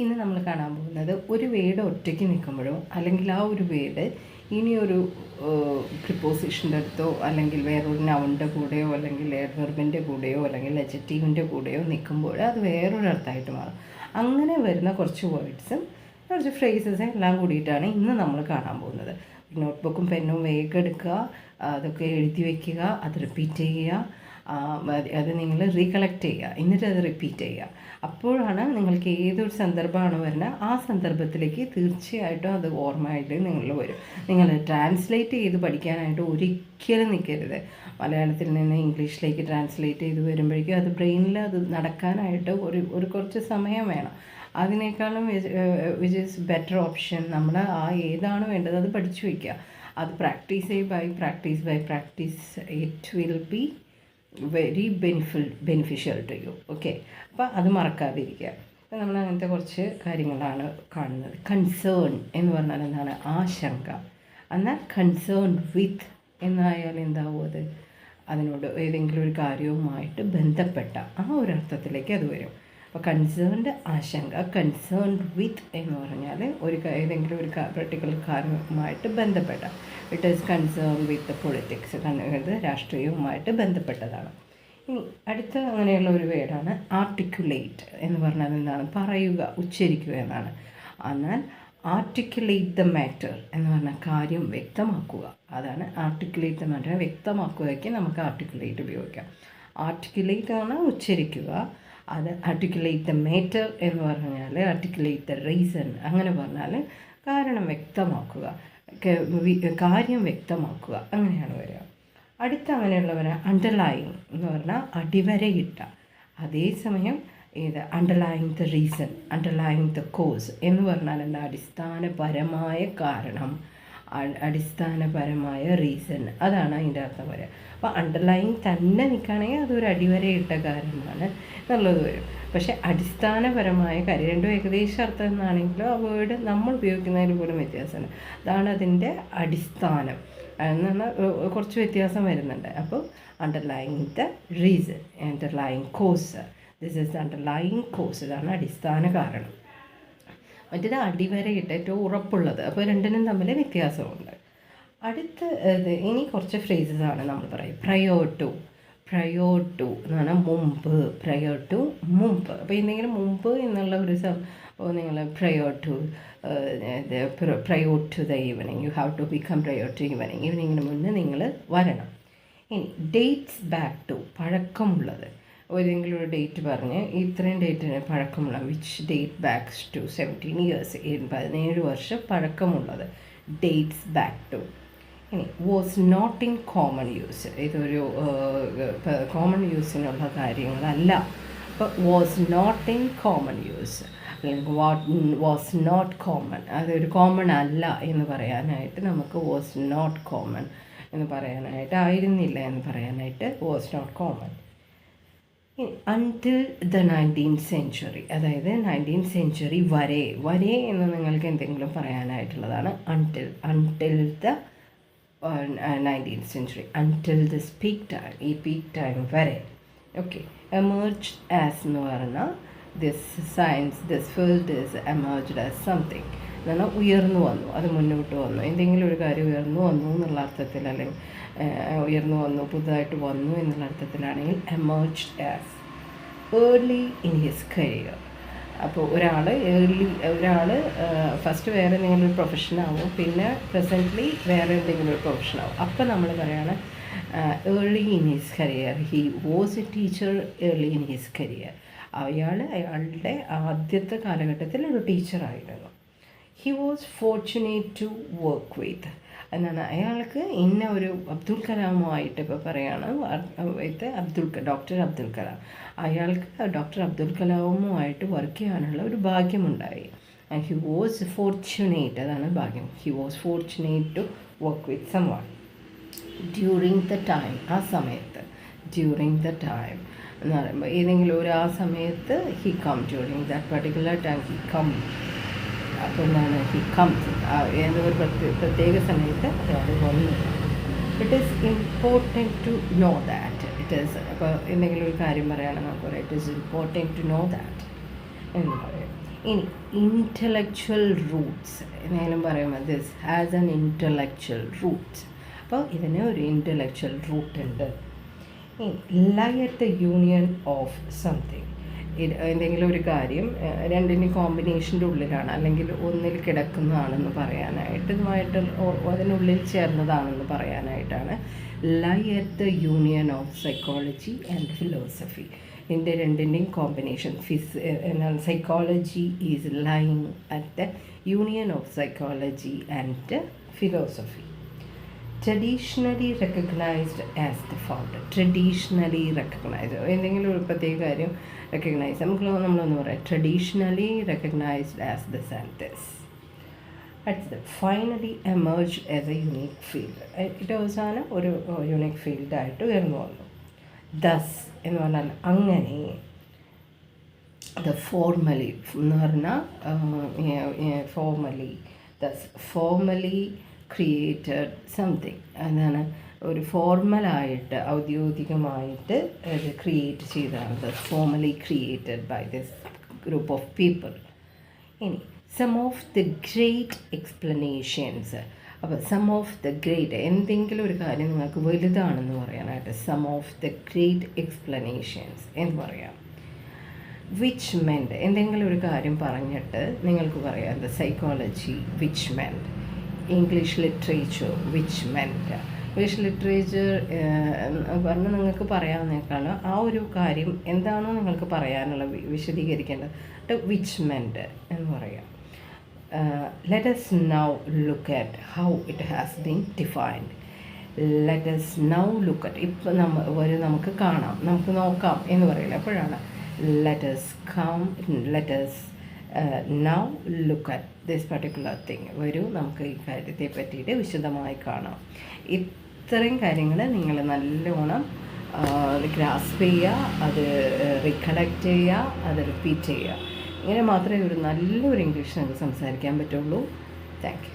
ഇന്ന് നമ്മൾ കാണാൻ പോകുന്നത് ഒരു വേർഡ് ഒറ്റയ്ക്ക് നിൽക്കുമ്പോഴോ അല്ലെങ്കിൽ ആ ഒരു വേർഡ് ഇനിയൊരു പ്രിപ്പോസിഷൻ്റെ അടുത്തോ അല്ലെങ്കിൽ വേറൊരു നൗണിൻ്റെ കൂടെയോ അല്ലെങ്കിൽ വെർബിൻ്റെ കൂടെയോ അല്ലെങ്കിൽ അഡ്ജക്റ്റീവിൻ്റെ കൂടെയോ നിൽക്കുമ്പോൾ അത് വേറൊരു അർത്ഥമായിട്ട് മാറും. അങ്ങനെ വരുന്ന കുറച്ച് വേർഡ്സും കുറച്ച് ഫ്രേസസും എല്ലാം കൂടിയിട്ടാണ് ഇന്ന് നമ്മൾ കാണാൻ പോകുന്നത്. നോട്ട്ബുക്കും പെന്നും വേഗം എടുക്കുക, അതൊക്കെ എഴുതി വയ്ക്കുക, അത് റിപ്പീറ്റ് ചെയ്യുക, അത് നിങ്ങൾ റീകളക്ട് ചെയ്യുക, എന്നിട്ട് അത് റിപ്പീറ്റ് ചെയ്യുക. അപ്പോഴാണ് നിങ്ങൾക്ക് ഏതൊരു സന്ദർഭമാണ് വരുന്നത് ആ സന്ദർഭത്തിലേക്ക് തീർച്ചയായിട്ടും അത് ഓർമ്മയായിട്ട് നിങ്ങൾ വരും. നിങ്ങൾ ട്രാൻസ്ലേറ്റ് ചെയ്ത് പഠിക്കാനായിട്ട് ഒരിക്കലും നിൽക്കരുത്. മലയാളത്തിൽ നിന്ന് ഇംഗ്ലീഷിലേക്ക് ട്രാൻസ്ലേറ്റ് ചെയ്ത് വരുമ്പോഴേക്കും അത് ബ്രെയിനിൽ അത് നടക്കാനായിട്ട് ഒരു കുറച്ച് സമയം വേണം. അതിനേക്കാളും വിച്ച് ഈസ് ബെറ്റർ ഓപ്ഷൻ നമ്മൾ ആ ഏതാണ് വേണ്ടത് അത് പഠിച്ചു വയ്ക്കുക. അത് practice by practice it will be very beneficial to you. Okay, അപ്പോൾ അത് മറക്കാതിരിക്കുക. അപ്പോൾ നമ്മൾ അങ്ങനത്തെ കുറച്ച് കാര്യങ്ങളാണ് കാണുന്നത്. കൺസേൺ എന്ന് പറഞ്ഞാൽ എന്താണ്? ആശങ്ക. എന്നാൽ കൺസേൺ വിത്ത് എന്നായാൽ എന്താവും? അത് അതിനോട് ഏതെങ്കിലും ഒരു കാര്യവുമായിട്ട് ബന്ധപ്പെട്ട ആ ഒരു അർത്ഥത്തിലേക്ക് അത് വരും. അപ്പോൾ കൺസേൺഡ് ആശങ്ക, കൺസേൺഡ് വിത്ത് എന്ന് പറഞ്ഞാൽ ഏതെങ്കിലും ഒരു പർട്ടിക്കുലർ കാര്യവുമായിട്ട് ബന്ധപ്പെട്ട. It is concern with politics, ഇത് രാഷ്ട്രീയവുമായിട്ട് ബന്ധപ്പെട്ടതാണ്. ഇനി അടുത്ത അങ്ങനെയുള്ള ഒരു വേർഡാണ് ആർട്ടിക്കുലേറ്റ് എന്ന് പറഞ്ഞാൽ എന്താണ്? പറയുക, ഉച്ചരിക്കുക എന്നാണ്. എന്നാൽ ആർട്ടിക്കുലേറ്റ് ദ മാറ്റർ എന്ന് പറഞ്ഞാൽ കാര്യം വ്യക്തമാക്കുക. അതാണ് ആർട്ടിക്കുലേറ്റ് ദ മാറ്റർ, വ്യക്തമാക്കുകയ്ക്ക് നമുക്ക് ആർട്ടിക്കുലേറ്റ് ഉപയോഗിക്കാം. ആർട്ടിക്കുലേറ്റ് ആണ് ഉച്ചരിക്കുക. അത് ആർട്ടിക്കുലേറ്റ് ദ മാറ്റർ എന്ന് പറഞ്ഞാൽ ആർട്ടിക്കുലേറ്റ് ദ റീസൺ, അങ്ങനെ പറഞ്ഞാൽ കാരണം വ്യക്തമാക്കുക, കാര്യം വ്യക്തമാക്കുക, അങ്ങനെയാണ് വരിക. അടുത്ത അങ്ങനെയുള്ളവരെ അണ്ടർലൈൻ എന്ന് പറഞ്ഞാൽ അടിവരയിട്ട. അതേസമയം ഇത് underline the reason, underline the cause എന്ന് പറഞ്ഞാൽ എന്താ? അടിസ്ഥാനപരമായ കാരണം, അടിസ്ഥാനപരമായ റീസൺ, അതാണ് അതിൻ്റെ അർത്ഥം വരിക. അപ്പോൾ അണ്ടർലൈൻ തന്നെ നിൽക്കുകയാണെങ്കിൽ അതൊരു അടിവരയിട്ട കാര്യമാണ് എന്നുള്ളത് വരും. പക്ഷേ അടിസ്ഥാനപരമായ കാര്യം രണ്ടും ഏകദേശം അർത്ഥം എന്നാണെങ്കിലും ആ വേർഡ് നമ്മൾ ഉപയോഗിക്കുന്നതിൽ പോലും വ്യത്യാസമുണ്ട്. അതാണ് അതിൻ്റെ അടിസ്ഥാനം എന്ന് പറഞ്ഞാൽ കുറച്ച് വ്യത്യാസം വരുന്നുണ്ട്. അപ്പോൾ underline the reason, underline cause, this is underline cause, ഇതാണ് അടിസ്ഥാന കാരണം. മറ്റേത് അടിവരയിട്ട് ഏറ്റവും ഉറപ്പുള്ളത്. അപ്പോൾ രണ്ടിനും തമ്മിൽ വ്യത്യാസമുണ്ട്. അടുത്ത ഇനി കുറച്ച് ഫ്രേസസാണ് നമ്മൾ പറയും. പ്രയോർ ടു എന്ന് പറഞ്ഞാൽ മുമ്പ്, പ്രയോർ ടു മുമ്പ്. അപ്പോൾ എന്തെങ്കിലും മുമ്പ് എന്നുള്ള ഒരു നിങ്ങൾ prior to the evening, you have to become prior to ഈവനിങ്ങിന് മുന്നേ നിങ്ങൾ വരണം. ഇനി ഡേറ്റ്സ് ബാക്ക് ടു, പഴക്കമുള്ളത്. ഏതെങ്കിലും ഒരു ഡേറ്റ് പറഞ്ഞ് ഇത്രയും ഡേറ്റിന് പഴക്കമുള്ള, which date backs to 17 years, 17 വർഷം പഴക്കമുള്ളത്, ഡേറ്റ്സ് ബാക്ക് ടു. ഇനി was not in common use, ഇതൊരു കോമൺ യൂസിനുള്ള കാര്യങ്ങളല്ല. അപ്പോൾ was not in common use അല്ലെങ്കിൽ വാസ് നോട്ട് കോമൺ, അതൊരു കോമൺ അല്ല എന്ന് പറയാനായിട്ട് നമുക്ക് വാസ് നോട്ട് കോമൺ എന്ന് പറയാനായിട്ട്, ആയിരുന്നില്ല എന്ന് പറയാനായിട്ട് was not common. Until the 19th century, അതായത് 19th century വരെ എന്ന് നിങ്ങൾക്ക് എന്തെങ്കിലും പറയാനായിട്ടുള്ളതാണ് until the 19th century, until this peak time, ഈ പീക്ക് ടൈം വരെ. ഓക്കെ, എമേർജ് ആസ് എന്ന് പറഞ്ഞാൽ this field is emerged as something എന്ന് പറഞ്ഞാൽ ഉയർന്നു വന്നു, അത് മുന്നോട്ട് വന്നു, എന്തെങ്കിലും ഒരു കാര്യം ഉയർന്നു വന്നു എന്നുള്ള അർത്ഥത്തിൽ, അല്ലെങ്കിൽ ഉയർന്നു വന്നു, പുതുതായിട്ട് വന്നു എന്നുള്ള അർത്ഥത്തിലാണെങ്കിൽ emerged as early in his career. അപ്പോൾ ഒരാൾ ഫസ്റ്റ് വേറെ എന്തെങ്കിലും ഒരു പ്രൊഫഷനാവും, പിന്നെ പ്രസൻ്റ്ലി വേറെ എന്തെങ്കിലും ഒരു പ്രൊഫഷനാവും. അപ്പോൾ നമ്മൾ പറയുകയാണ് early in his career, he was a teacher early in his career. അയാളുടെ ആദ്യത്തെ കാലഘട്ടത്തിൽ ഒരു ടീച്ചറായിരുന്നു. He was fortunate to work with എന്നാണ്, അയാൾക്ക് ഇന്ന ഒരു അബ്ദുൽ കലാമുമായിട്ട് ഇപ്പോൾ പറയുകയാണ് ഡോക്ടർ അബ്ദുൽ കലാം, അയാൾക്ക് ഡോക്ടർ അബ്ദുൽ കലാമുമായിട്ട് വർക്ക് ചെയ്യാനുള്ള ഒരു ഭാഗ്യമുണ്ടായി. ആൻഡ് ഹി വാസ് ഫോർച്ചുനേറ്റ്, അതാണ് ഭാഗ്യം. He was fortunate to work with someone during the time, ആ സമയത്ത്, ഡ്യൂറിങ് ദ ടൈം എന്ന് പറയുമ്പോൾ ഏതെങ്കിലും ഒരു ആ സമയത്ത് he come, during that particular time he come. അപ്പോൾ എന്താണ്? ഹി കംസ്, ഏതൊരു പ്രത്യേക സമയത്ത് അയാൾ വന്നു. It is important to know that, it is, അപ്പോൾ എന്തെങ്കിലും ഒരു കാര്യം പറയുകയാണെങ്കിൽ നമുക്ക് പറയാം it is important to know that എന്ന് പറയും. ഇനി ഇൻ്റലക്ച്വൽ റൂട്ട്സ് എന്നാലും പറയുമ്പോൾ this has an intellectual roots. അപ്പോൾ ഇതിന് ഒരു ഇൻ്റലക്ച്വൽ റൂട്ട് ഉണ്ട്. Lie at the union of something. എന്തെങ്കിലും ഒരു കാര്യം രണ്ടിൻ്റെ കോമ്പിനേഷൻ്റെ ഉള്ളിലാണ് അല്ലെങ്കിൽ ഒന്നിൽ കിടക്കുന്നതാണെന്ന് പറയാനായിട്ട്, ഇതുമായിട്ട് അതിനുള്ളിൽ ചേർന്നതാണെന്ന് പറയാനായിട്ടാണ് lie at the union of psychology and philosophy. ഇതിൻ്റെ രണ്ടിൻ്റെയും combination psychology is lying at the union of psychology and philosophy. Traditionally recognised as the founder. Traditionally recognised, എന്തെങ്കിലും ഒരു പ്രത്യേക കാര്യം റെക്കഗ്നൈസ് നമ്മളൊന്ന് പറയാം, traditionally recognised as the scientist. അടുത്തത് finally emerge as a unique field. ഏറ്റവും അവസാനം ഒരു യുണീക്ക് ഫീൽഡായിട്ട് ഉയർന്നു വന്നു. ദസ് എന്ന് പറഞ്ഞാൽ അങ്ങനെ, ദ ഫോർമലി എന്ന് പറഞ്ഞാൽ ഫോർമലി ക്രിയേറ്റഡ് സംതിങ്. അതാണ് ഒരു ഫോർമലായിട്ട് ഔദ്യോഗികമായിട്ട് ഇത് ക്രിയേറ്റ് ചെയ്തതാണ്. Formally created by this group of people. ഇനി some of the great explanations. അപ്പോൾ സം ഓഫ് ദ ഗ്രേറ്റ്, എന്തെങ്കിലും ഒരു കാര്യം നിങ്ങൾക്ക് വലുതാണെന്ന് പറയാനായിട്ട് some of the great explanations എന്ന് പറയാം. വിച്ച് മെൻറ്റ്, എന്തെങ്കിലും ഒരു കാര്യം പറഞ്ഞിട്ട് നിങ്ങൾക്ക് പറയാം the psychology which meant. English literature which meant. English literature പറഞ്ഞ് നിങ്ങൾക്ക് പറയാവുന്നേക്കാളും ആ ഒരു കാര്യം എന്താണോ നിങ്ങൾക്ക് പറയാനുള്ള വിശദീകരിക്കേണ്ടത് വിച്ച് മെൻറ്റ് എന്ന് പറയാം. Let us now look at how it has been defined. Let us now look at, ഇപ്പം നമുക്ക് കാണാം, നമുക്ക് നോക്കാം എന്ന് പറയില്ല, അപ്പോഴാണ് let us now look at this particular thing. വരൂ നമുക്ക് ഈ കാര്യത്തെ പറ്റിയിട്ട് വിശദമായി കാണാം. ഇത്രയും കാര്യങ്ങൾ നിങ്ങൾ നല്ലോണം ഗ്രാസ്പ് ചെയ്യുക, അത് റിക്കലക്റ്റ് ചെയ്യുക, അത് റിപ്പീറ്റ് ചെയ്യുക. ഇങ്ങനെ മാത്രമേ ഒരു നല്ലൊരു ഇംഗ്ലീഷ് നമുക്ക് സംസാരിക്കാൻ പറ്റുള്ളൂ. Thank you.